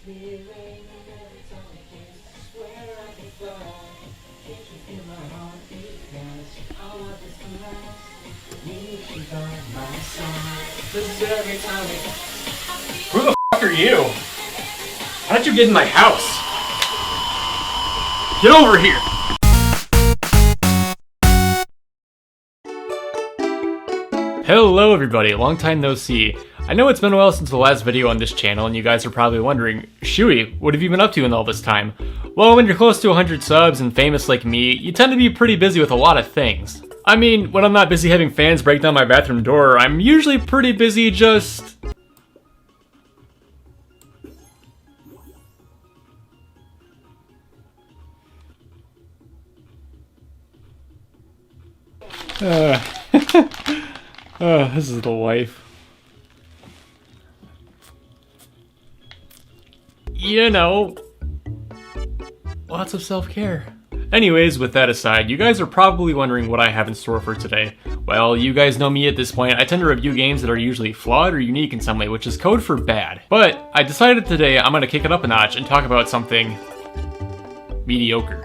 Who the fuck are you? How did you get in my house? Get over here! Hello everybody, long time no see. I know it's been a while since the last video on this channel and you guys are probably wondering, Shewy, what have you been up to in all this time? Well, when you're close to 100 subs and famous like me, you tend to be pretty busy with a lot of things. I mean, when I'm not busy having fans break down my bathroom door, I'm usually pretty busy just... this is the life. You know, lots of self-care. Anyways, with that aside, you guys are probably wondering what I have in store for today. Well, you guys know me at this point. I tend to review games that are usually flawed or unique in some way, which is code for bad. But I decided today I'm gonna kick it up a notch and talk about something mediocre.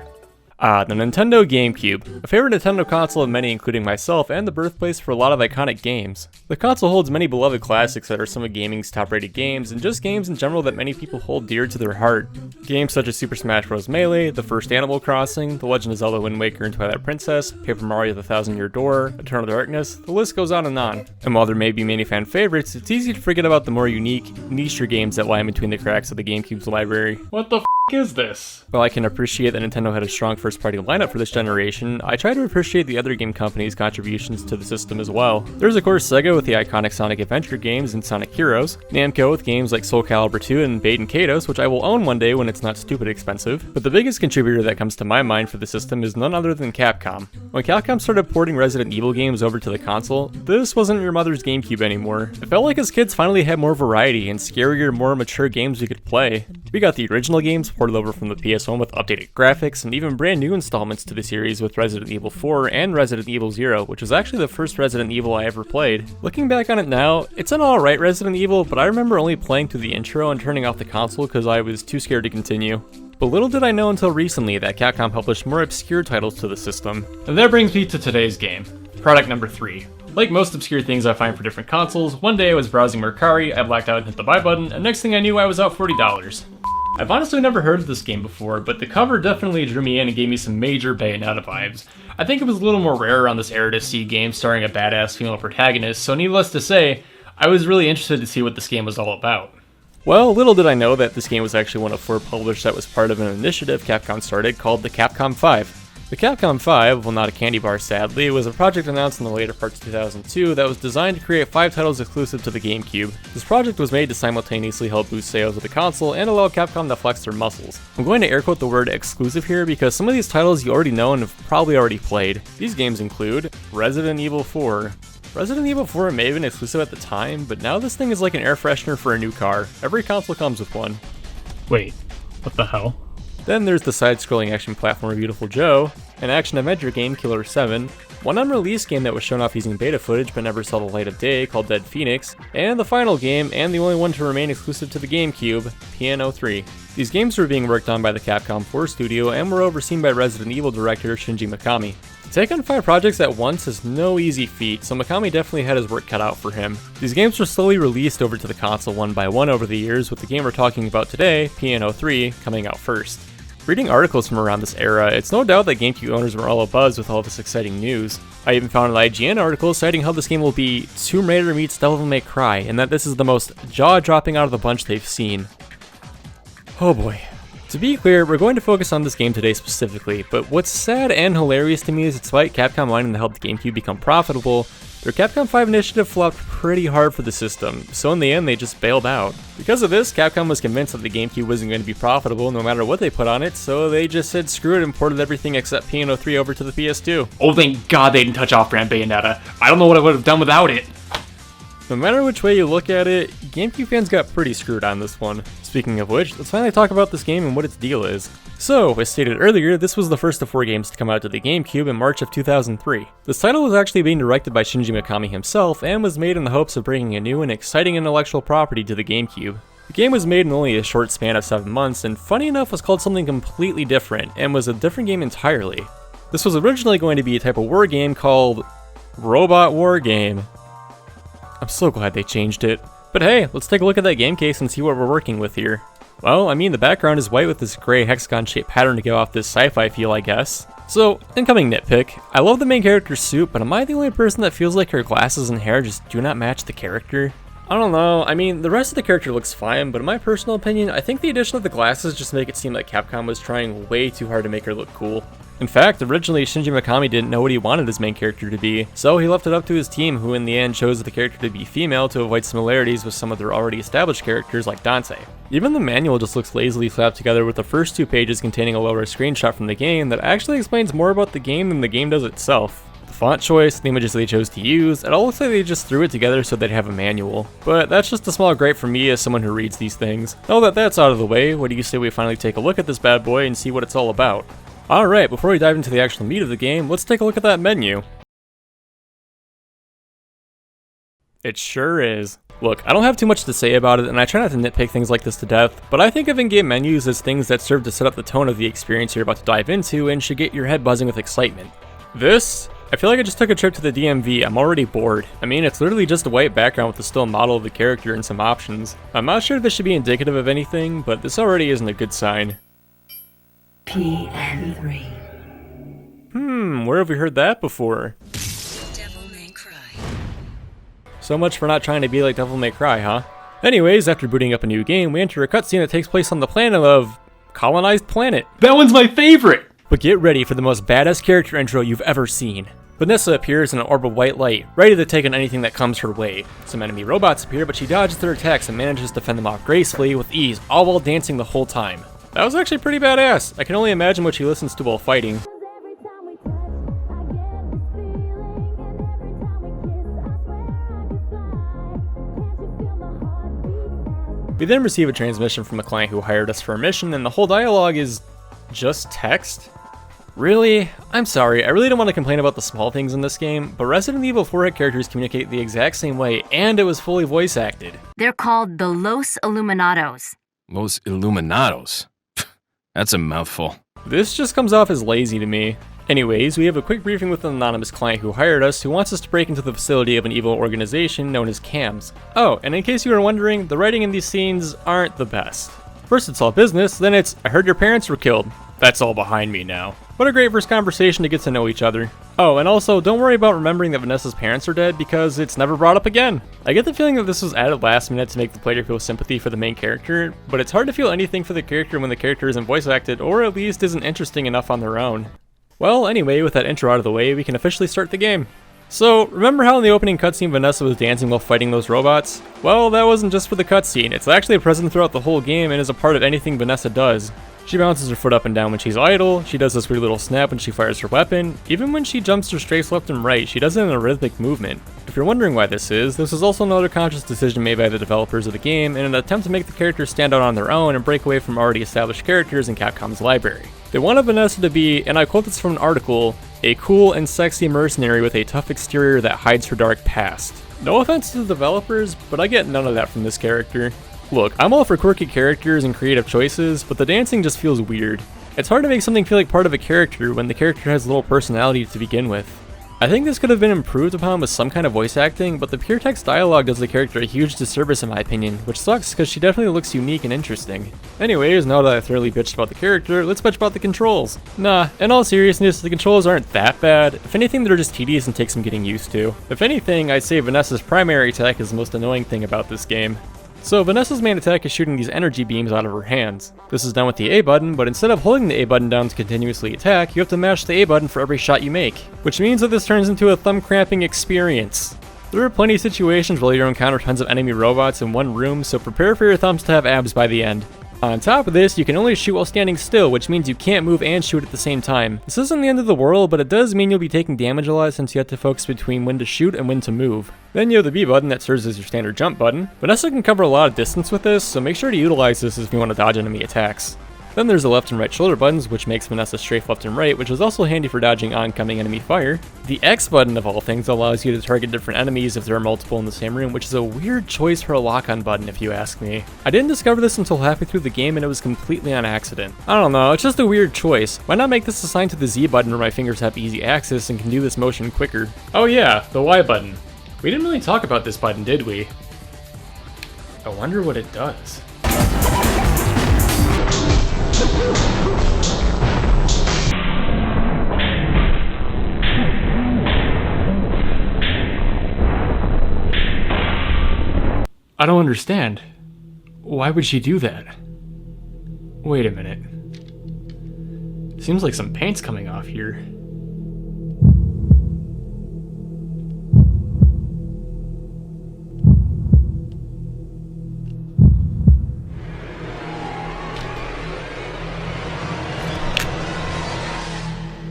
The Nintendo Gamecube, a favorite Nintendo console of many including myself and the birthplace for a lot of iconic games. The console holds many beloved classics that are some of gaming's top rated games and just games in general that many people hold dear to their heart. Games such as Super Smash Bros. Melee, the first Animal Crossing, The Legend of Zelda Wind Waker and Twilight Princess, Paper Mario The Thousand Year Door, Eternal Darkness, the list goes on. And while there may be many fan favorites, it's easy to forget about the more unique, niche games that lie in between the cracks of the GameCube's library. What the f is this? While I can appreciate that Nintendo had a strong first-party lineup for this generation, I try to appreciate the other game companies' contributions to the system as well. There's of course Sega with the iconic Sonic Adventure games and Sonic Heroes, Namco with games like Soul Calibur 2 and Baten Kaitos, which I will own one day when it's not stupid expensive, but the biggest contributor that comes to my mind for the system is none other than Capcom. When Capcom started porting Resident Evil games over to the console, this wasn't your mother's GameCube anymore. It felt like his kids finally had more variety and scarier, more mature games we could play. We got the original games ported over from the PS1 with updated graphics, and even brand new installments to the series with Resident Evil 4 and Resident Evil 0, which was actually the first Resident Evil I ever played. Looking back on it now, it's an alright Resident Evil, but I remember only playing through the intro and turning off the console because I was too scared to continue. But little did I know until recently that Capcom published more obscure titles to the system. And that brings me to today's game, product number 3. Like most obscure things I find for different consoles, one day I was browsing Mercari, I blacked out and hit the buy button, and next thing I knew I was out $40. I've honestly never heard of this game before, but the cover definitely drew me in and gave me some major Bayonetta vibes. I think it was a little more rare around this era to see games starring a badass female protagonist, so needless to say, I was really interested to see what this game was all about. Well, little did I know that this game was actually one of 4 published that was part of an initiative Capcom started called the Capcom 5. The Capcom 5, well not a candy bar sadly, was a project announced in the later parts of 2002 that was designed to create 5 titles exclusive to the GameCube. This project was made to simultaneously help boost sales of the console and allow Capcom to flex their muscles. I'm going to air quote the word exclusive here because some of these titles you already know and have probably already played. These games include Resident Evil 4. Resident Evil 4 may have been exclusive at the time, but now this thing is like an air freshener for a new car. Every console comes with one. Wait, what the hell? Then there's the side-scrolling action platformer Beautiful Joe, an action-adventure game Killer 7, one unreleased game that was shown off using beta footage but never saw the light of day called Dead Phoenix, and the final game, and the only one to remain exclusive to the GameCube, P.N.03. These games were being worked on by the Capcom 4 studio and were overseen by Resident Evil director Shinji Mikami. To take on 5 projects at once is no easy feat, so Mikami definitely had his work cut out for him. These games were slowly released over to the console one by one over the years, with the game we're talking about today, P.N.03, coming out first. Reading articles from around this era, it's no doubt that GameCube owners were all abuzz with all this exciting news. I even found an IGN article citing how this game will be Tomb Raider meets Devil May Cry, and that this is the most jaw-dropping out of the bunch they've seen. Oh boy. To be clear, we're going to focus on this game today specifically, but what's sad and hilarious to me is despite Capcom wanting to help the GameCube become profitable, their Capcom 5 initiative flopped pretty hard for the system, so in the end they just bailed out. Because of this, Capcom was convinced that the GameCube wasn't going to be profitable no matter what they put on it, so they just said screw it and ported everything except P.N.03 over to the PS2. Oh thank god they didn't touch off-brand Bayonetta. I don't know what I would have done without it. No matter which way you look at it, GameCube fans got pretty screwed on this one. Speaking of which, let's finally talk about this game and what its deal is. So, as stated earlier, this was the first of 4 games to come out to the GameCube in March of 2003. This title was actually being directed by Shinji Mikami himself and was made in the hopes of bringing a new and exciting intellectual property to the GameCube. The game was made in only a short span of 7 months, and funny enough was called something completely different, and was a different game entirely. This was originally going to be a type of war game called Robot War Game. I'm so glad they changed it. But hey, let's take a look at that game case and see what we're working with here. Well, I mean, the background is white with this gray hexagon-shaped pattern to give off this sci-fi feel, I guess. So, incoming nitpick, I love the main character's suit, but am I the only person that feels like her glasses and hair just do not match the character? I don't know, I mean, the rest of the character looks fine, but in my personal opinion, I think the addition of the glasses just make it seem like Capcom was trying way too hard to make her look cool. In fact, originally Shinji Mikami didn't know what he wanted his main character to be, so he left it up to his team, who in the end chose the character to be female to avoid similarities with some of their already established characters like Dante. Even the manual just looks lazily slapped together with the first 2 pages containing a lower screenshot from the game that actually explains more about the game than the game does itself. The font choice, the images they chose to use, it all looks like they just threw it together so they'd have a manual. But that's just a small gripe from me as someone who reads these things. Now that that's out of the way, what do you say we finally take a look at this bad boy and see what it's all about? Alright, before we dive into the actual meat of the game, let's take a look at that menu. It sure is. Look, I don't have too much to say about it, and I try not to nitpick things like this to death, but I think of in-game menus as things that serve to set up the tone of the experience you're about to dive into and should get your head buzzing with excitement. This? I feel like I just took a trip to the DMV. I'm already bored. I mean, it's literally just a white background with a still model of the character and some options. I'm not sure if this should be indicative of anything, but this already isn't a good sign. P.N.03. Where have we heard that before? Devil May Cry. So much for not trying to be like Devil May Cry, huh? Anyways, after booting up a new game, we enter a cutscene that takes place on the planet of... Colonized Planet. That one's my favorite! But get ready for the most badass character intro you've ever seen. Vanessa appears in an orb of white light, ready to take on anything that comes her way. Some enemy robots appear, but she dodges their attacks and manages to fend them off gracefully with ease, all while dancing the whole time. That was actually pretty badass. I can only imagine what she listens to while fighting. We then receive a transmission from a client who hired us for a mission, and the whole dialogue is just text? Really? I'm sorry, I really don't want to complain about the small things in this game, but Resident Evil 4 characters communicate the exact same way, and it was fully voice acted. They're called the Los Illuminados. Los Illuminados? That's a mouthful. This just comes off as lazy to me. Anyways, we have a quick briefing with an anonymous client who hired us, who wants us to break into the facility of an evil organization known as CAMS. Oh, and in case you were wondering, the writing in these scenes aren't the best. First it's all business, then it's, I heard your parents were killed. That's all behind me now. What a great first conversation to get to know each other. Oh, and also, don't worry about remembering that Vanessa's parents are dead, because it's never brought up again. I get the feeling that this was added last minute to make the player feel sympathy for the main character, but it's hard to feel anything for the character when the character isn't voice acted, or at least isn't interesting enough on their own. Well, anyway, with that intro out of the way, we can officially start the game. So, remember how in the opening cutscene Vanessa was dancing while fighting those robots? Well, that wasn't just for the cutscene, it's actually present throughout the whole game and is a part of anything Vanessa does. She bounces her foot up and down when she's idle, she does this weird little snap when she fires her weapon, even when she jumps her strafes left and right, she does it in a rhythmic movement. If you're wondering why this is also another conscious decision made by the developers of the game in an attempt to make the characters stand out on their own and break away from already established characters in Capcom's library. They wanted Vanessa to be, and I quote this from an article, a cool and sexy mercenary with a tough exterior that hides her dark past. No offense to the developers, but I get none of that from this character. Look, I'm all for quirky characters and creative choices, but the dancing just feels weird. It's hard to make something feel like part of a character when the character has little personality to begin with. I think this could have been improved upon with some kind of voice acting, but the pure text dialogue does the character a huge disservice in my opinion, which sucks because she definitely looks unique and interesting. Anyways, now that I've thoroughly bitched about the character, let's bitch about the controls. Nah, in all seriousness, the controls aren't that bad. If anything, they're just tedious and take some getting used to. If anything, I'd say Vanessa's primary attack is the most annoying thing about this game. So Vanessa's main attack is shooting these energy beams out of her hands. This is done with the A button, but instead of holding the A button down to continuously attack, you have to mash the A button for every shot you make, which means that this turns into a thumb cramping experience. There are plenty of situations where you'll encounter tons of enemy robots in one room, so prepare for your thumbs to have abs by the end. On top of this, you can only shoot while standing still, which means you can't move and shoot at the same time. This isn't the end of the world, but it does mean you'll be taking damage a lot since you have to focus between when to shoot and when to move. Then you have the B button that serves as your standard jump button. Vanessa can cover a lot of distance with this, so make sure to utilize this if you want to dodge enemy attacks. Then there's the left and right shoulder buttons, which makes Vanessa strafe left and right, which is also handy for dodging oncoming enemy fire. The X button of all things allows you to target different enemies if there are multiple in the same room, which is a weird choice for a lock-on button if you ask me. I didn't discover this until halfway through the game and it was completely on accident. I don't know, it's just a weird choice. Why not make this assigned to the Z button where my fingers have easy access and can do this motion quicker? Oh yeah, the Y button. We didn't really talk about this button, did we? I wonder what it does. I don't understand. Why would she do that? Wait a minute. Seems like some paint's coming off here.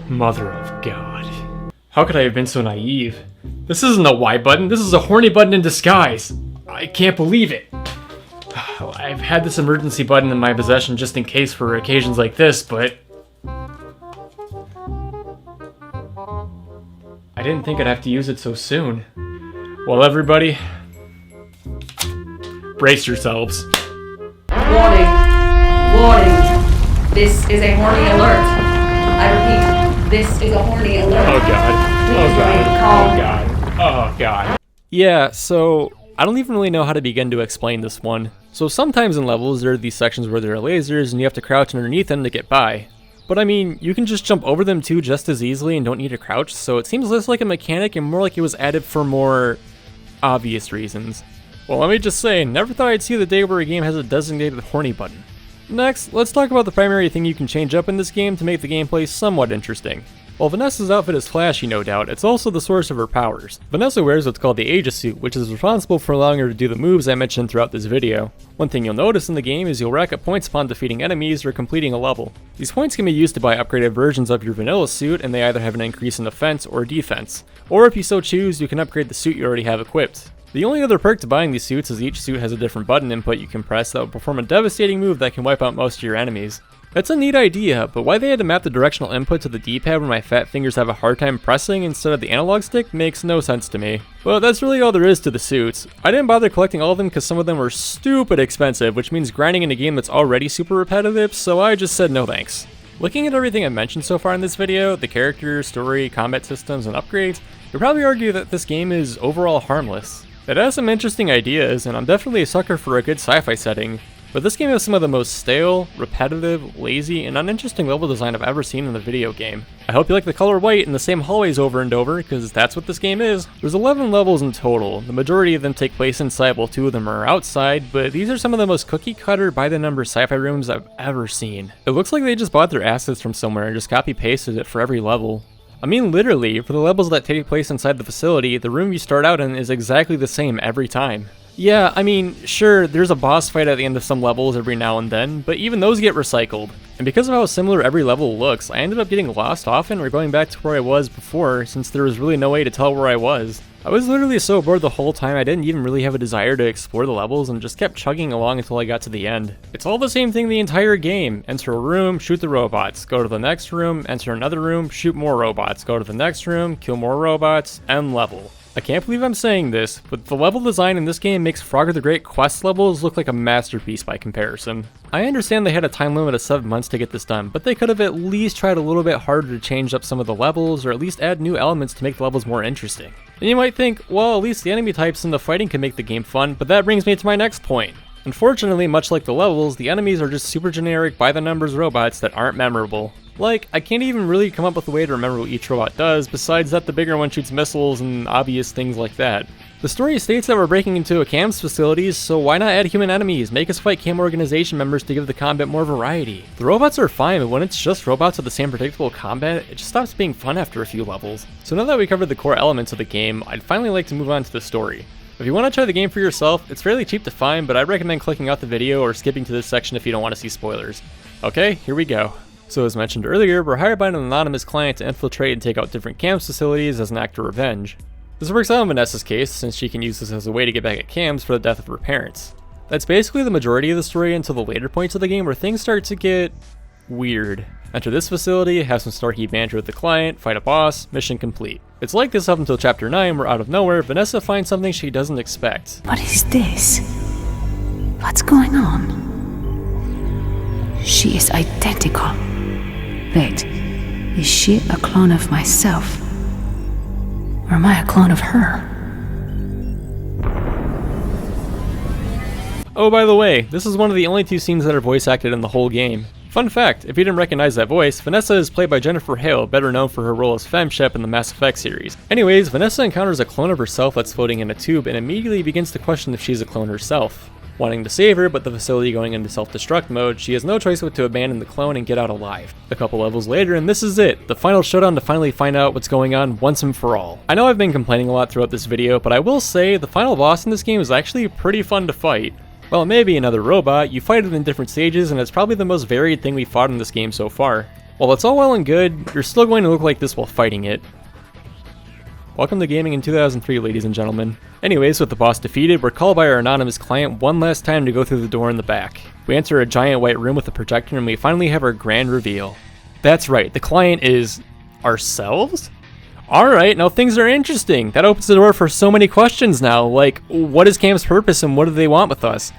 Mother of God. How could I have been so naive? This isn't a Y button, this is a horny button in disguise. I can't believe it. I've had this emergency button in my possession just in case for occasions like this, but I didn't think I'd have to use it so soon. Well, everybody, brace yourselves. Warning. Warning. This is a horny alert. I repeat, this is a horny alert. Oh God. Please Oh remain God. calm. Oh God. Oh God. Yeah, so I don't even really know how to begin to explain this one. So sometimes in levels there are these sections where there are lasers and you have to crouch underneath them to get by. But I mean, you can just jump over them too just as easily and don't need to crouch, so it seems less like a mechanic and more like it was added for more obvious reasons. Well, let me just say, never thought I'd see the day where a game has a designated horny button. Next, let's talk about the primary thing you can change up in this game to make the gameplay somewhat interesting. While Vanessa's outfit is flashy, no doubt, it's also the source of her powers. Vanessa wears what's called the Aegis suit, which is responsible for allowing her to do the moves I mentioned throughout this video. One thing you'll notice in the game is you'll rack up points upon defeating enemies or completing a level. These points can be used to buy upgraded versions of your vanilla suit, and they either have an increase in offense or defense. Or if you so choose, you can upgrade the suit you already have equipped. The only other perk to buying these suits is each suit has a different button input you can press that will perform a devastating move that can wipe out most of your enemies. It's a neat idea, but why they had to map the directional input to the D-pad when my fat fingers have a hard time pressing instead of the analog stick makes no sense to me. But that's really all there is to the suits. I didn't bother collecting all of them because some of them were stupid expensive, which means grinding in a game that's already super repetitive, so I just said no thanks. Looking at everything I've mentioned so far in this video, the character, story, combat systems, and upgrades, you'll probably argue that this game is overall harmless. It has some interesting ideas, and I'm definitely a sucker for a good sci-fi setting, but this game has some of the most stale, repetitive, lazy, and uninteresting level design I've ever seen in a video game. I hope you like the color white and the same hallways over and over, because that's what this game is. There's 11 levels in total. The majority of them take place inside while 2 of them are outside, but these are some of the most cookie-cutter, by-the-number sci-fi rooms I've ever seen. It looks like they just bought their assets from somewhere and just copy-pasted it for every level. I mean literally, for the levels that take place inside the facility, the room you start out in is exactly the same every time. Yeah, I mean, sure, there's a boss fight at the end of some levels every now and then, but even those get recycled. And because of how similar every level looks, I ended up getting lost often or going back to where I was before, since there was really no way to tell where I was. I was literally so bored the whole time I didn't even really have a desire to explore the levels and just kept chugging along until I got to the end. It's all the same thing the entire game. Enter a room, shoot the robots, go to the next room, enter another room, shoot more robots, go to the next room, kill more robots, end level. I can't believe I'm saying this, but the level design in this game makes Frogger the Great quest levels look like a masterpiece by comparison. I understand they had a time limit of 7 months to get this done, but they could have at least tried a little bit harder to change up some of the levels, or at least add new elements to make the levels more interesting. And you might think, well, at least the enemy types and the fighting can make the game fun, but that brings me to my next point. Unfortunately, much like the levels, the enemies are just super generic by-the-numbers robots that aren't memorable. Like, I can't even really come up with a way to remember what each robot does, besides that the bigger one shoots missiles and obvious things like that. The story states that we're breaking into a CAM's facilities, so why not add human enemies? Make us fight CAM organization members to give the combat more variety. The robots are fine, but when it's just robots with the same predictable combat, it just stops being fun after a few levels. So now that we covered the core elements of the game, I'd finally like to move on to the story. If you want to try the game for yourself, it's fairly cheap to find, but I'd recommend clicking out the video or skipping to this section if you don't want to see spoilers. Okay, here we go. So as mentioned earlier, we're hired by an anonymous client to infiltrate and take out different CAM's facilities as an act of revenge. This works out in Vanessa's case, since she can use this as a way to get back at CAM's for the death of her parents. That's basically the majority of the story until the later points of the game where things start to get weird. Enter this facility, have some snarky banter with the client, fight a boss, mission complete. It's like this up until chapter 9 where out of nowhere, Vanessa finds something she doesn't expect. What is this? What's going on? She is identical. Wait, is she a clone of myself? Or am I a clone of her? Oh, by the way, this is one of the only 2 scenes that are voice acted in the whole game. Fun fact, if you didn't recognize that voice, Vanessa is played by Jennifer Hale, better known for her role as FemShep in the Mass Effect series. Anyways, Vanessa encounters a clone of herself that's floating in a tube and immediately begins to question if she's a clone herself. Wanting to save her, but the facility going into self-destruct mode, she has no choice but to abandon the clone and get out alive. A couple levels later, and this is it, the final showdown to finally find out what's going on once and for all. I know I've been complaining a lot throughout this video, but I will say the final boss in this game is actually pretty fun to fight. While it may be another robot, you fight it in different stages and it's probably the most varied thing we've fought in this game so far. While it's all well and good, you're still going to look like this while fighting it. Welcome to gaming in 2003, ladies and gentlemen. Anyways, with the boss defeated, we're called by our anonymous client one last time to go through the door in the back. We enter a giant white room with a projector and we finally have our grand reveal. That's right, the client is... ourselves? Alright, now things are interesting. That opens the door for so many questions now, like, what is Cam's purpose and what do they want with us?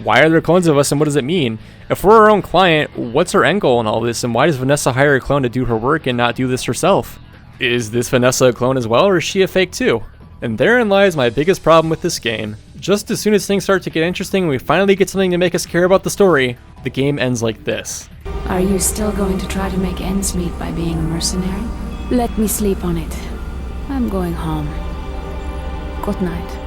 Why are there clones of us and what does it mean? If we're our own client, what's her end goal in all this and why does Vanessa hire a clone to do her work and not do this herself? Is this Vanessa a clone as well or is she a fake too? And therein lies my biggest problem with this game. Just as soon as things start to get interesting and we finally get something to make us care about the story, the game ends like this. Are you still going to try to make ends meet by being a mercenary? Let me sleep on it. I'm going home. Good night.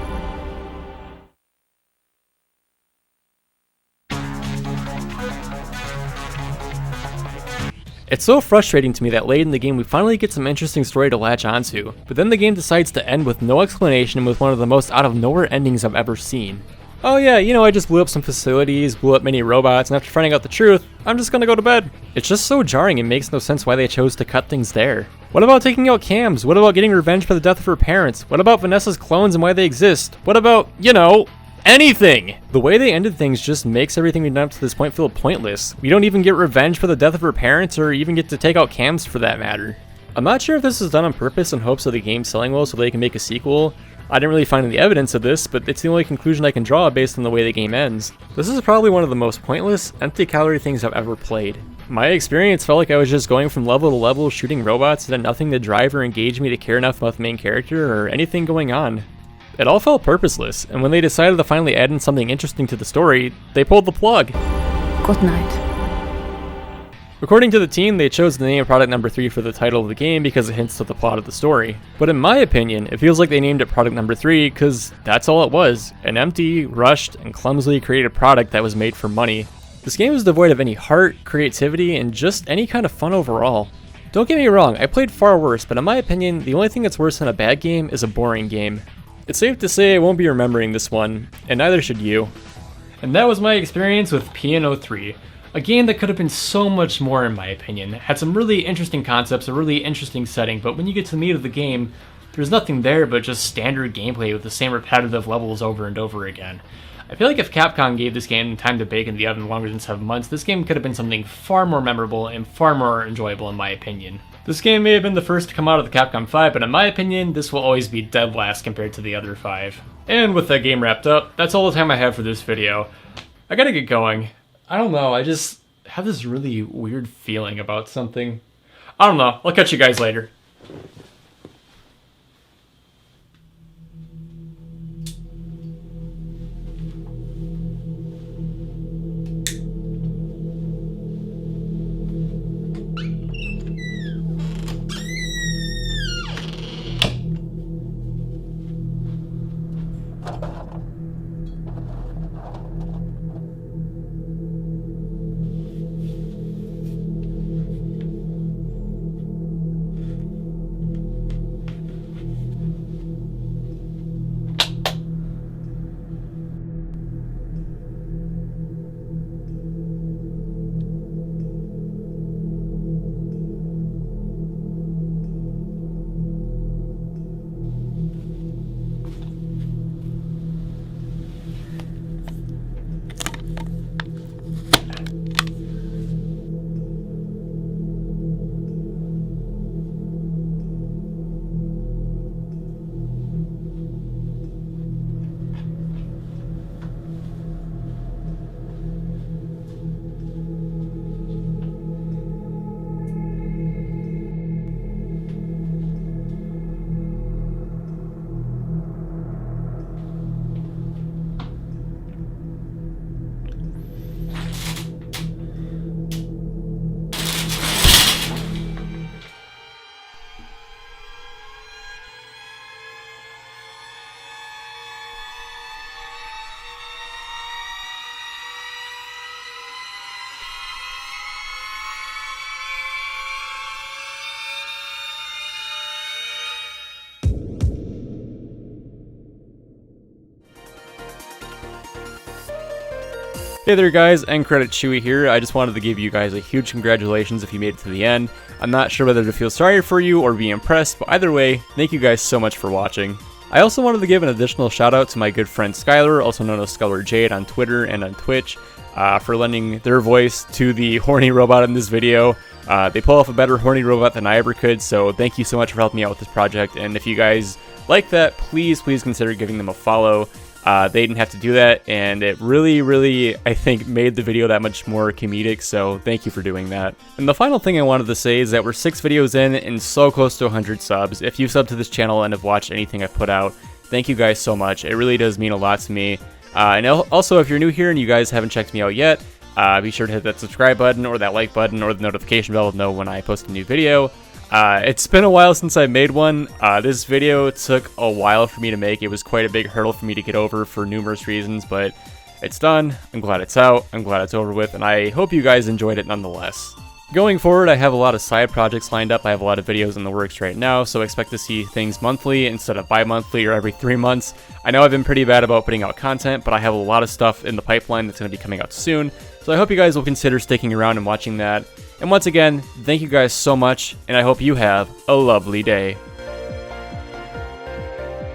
It's so frustrating to me that late in the game we finally get some interesting story to latch onto, but then the game decides to end with no explanation and with one of the most out of nowhere endings I've ever seen. Oh yeah, you know, I just blew up some facilities, blew up many robots, and after finding out the truth, I'm just gonna go to bed. It's just so jarring and makes no sense why they chose to cut things there. What about taking out Cam's? What about getting revenge for the death of her parents? What about Vanessa's clones and why they exist? What about, you know, anything? The way they ended things just makes everything we've done up to this point feel pointless. We don't even get revenge for the death of her parents or even get to take out Cam's for that matter. I'm not sure if this is done on purpose in hopes of the game selling well so they can make a sequel. I didn't really find any evidence of this, but it's the only conclusion I can draw based on the way the game ends. This is probably one of the most pointless, empty-calorie things I've ever played. My experience felt like I was just going from level to level shooting robots that had nothing to drive or engage me to care enough about the main character or anything going on. It all felt purposeless, and when they decided to finally add in something interesting to the story, they pulled the plug. Good night. According to the team, they chose the name Product Number 3 for the title of the game because it hints to the plot of the story. But in my opinion, it feels like they named it Product Number 3 because that's all it was, an empty, rushed, and clumsily created product that was made for money. This game is devoid of any heart, creativity, and just any kind of fun overall. Don't get me wrong, I played far worse, but in my opinion, the only thing that's worse than a bad game is a boring game. It's safe to say I won't be remembering this one, and neither should you. And that was my experience with P.N.03. A game that could have been so much more in my opinion. Had some really interesting concepts, a really interesting setting, but when you get to the meat of the game, there's nothing there but just standard gameplay with the same repetitive levels over and over again. I feel like if Capcom gave this game time to bake in the oven longer than 7 months, this game could have been something far more memorable and far more enjoyable in my opinion. This game may have been the first to come out of the Capcom 5, but in my opinion, this will always be dead last compared to the other 5. And with that game wrapped up, that's all the time I have for this video. I gotta get going. I don't know, I just have this really weird feeling about something. I don't know, I'll catch you guys later. Hey there guys, End Credit Chewy here. I just wanted to give you guys a huge congratulations if you made it to the end. I'm not sure whether to feel sorry for you or be impressed, but either way, thank you guys so much for watching. I also wanted to give an additional shout out to my good friend Skylar, also known as Skylar Jade on Twitter and on Twitch, for lending their voice to the horny robot in this video. They pull off a better horny robot than I ever could, so thank you so much for helping me out with this project, and if you guys like that, please consider giving them a follow. They didn't have to do that, and it really, I think, made the video that much more comedic, so thank you for doing that. And the final thing I wanted to say is that we're 6 videos in and so close to 100 subs. If you sub to this channel and have watched anything I've put out, thank you guys so much. It really does mean a lot to me. And also, if you're new here and you guys haven't checked me out yet, be sure to hit that subscribe button or that like button or the notification bell to know when I post a new video. It's been a while since I made one. This video took a while for me to make. It was quite a big hurdle for me to get over for numerous reasons, but it's done. I'm glad it's out. I'm glad it's over with, and I hope you guys enjoyed it nonetheless. Going forward, I have a lot of side projects lined up. I have a lot of videos in the works right now, so expect to see things monthly instead of bi-monthly or every 3 months. I know I've been pretty bad about putting out content, but I have a lot of stuff in the pipeline that's going to be coming out soon, so I hope you guys will consider sticking around and watching that. And once again, thank you guys so much, and I hope you have a lovely day.